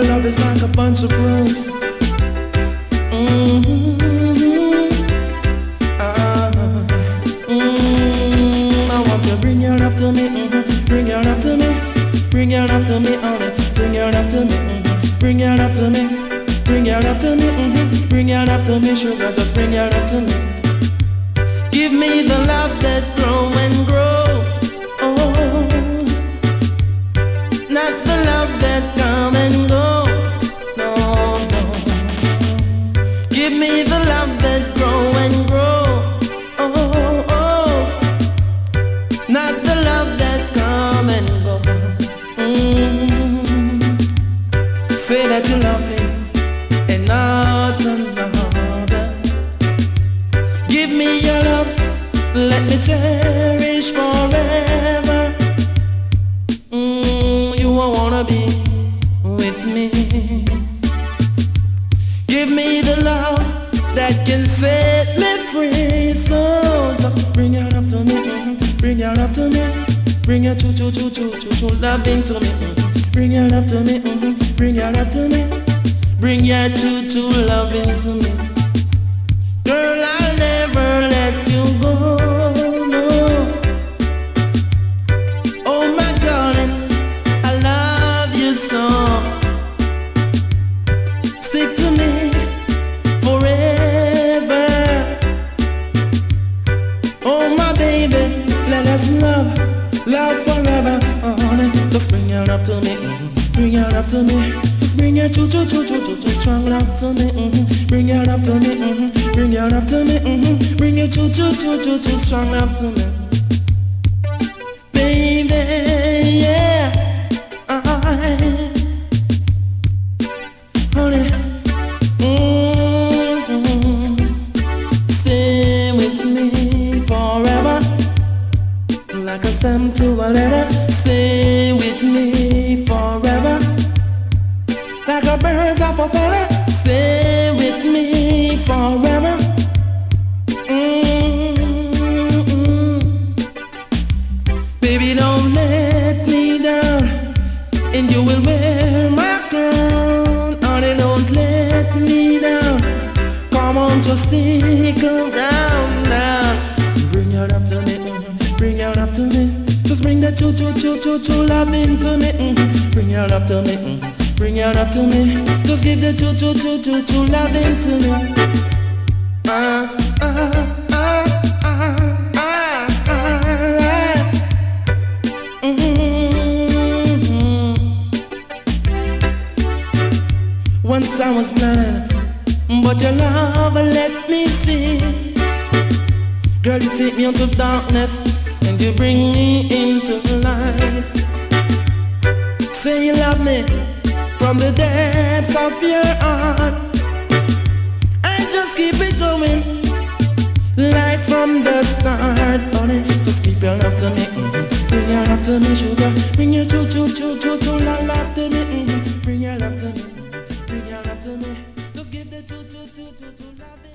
Our love is like a bunch of roses. I want you to bring your love to me, bring your love to me, bring your love to me, bring your love to me, bring your love to me, bring your love to me, bring your love to me, sugar, just bring your love to me. Give me the love that grows and grows, not the love that come and go. No, no. Give me the love that grows and grows, not the love that come and go. Say that you love me and not another. Give me your love, let me cherish forever. You won't wanna be with me. Give me the love that can set me free. So just bring your love to me, bring your love to me, bring your choo love into me. Bring your love to me, bring your love to me, bring your choo love into me. Girl, I'll never let you go, no. Oh my darling, I love you so. Stick to me forever. Oh my baby, let us love forever. Just bring your love to me, bring your love to me. Just bring your choo strong love to me. Bring your love to me, bring your love to me. Bring your choo strong love to me, baby. Yeah, honey. Stay with me forever, like a stem to a letter. Stay with me forever, like a bird off a feather. Stay with me forever. Baby, don't let me down, and you will wear my crown. Honey, don't let me down. Come on, just stick around now. Bring your love to me, bring your love to me. Just bring that choo love into me. Bring your love to me, bring your love to me. Just give the choo love into me. Once I was blind, but your love let me see. Girl, you take me out of darkness and you bring me into light. Say you love me from the depths of your heart, and just keep it going, like from the start. Honey, just keep your love to me, bring your love to me, sugar. Bring your choo love to me, bring your love to me, bring your love to me. Just give the choo love.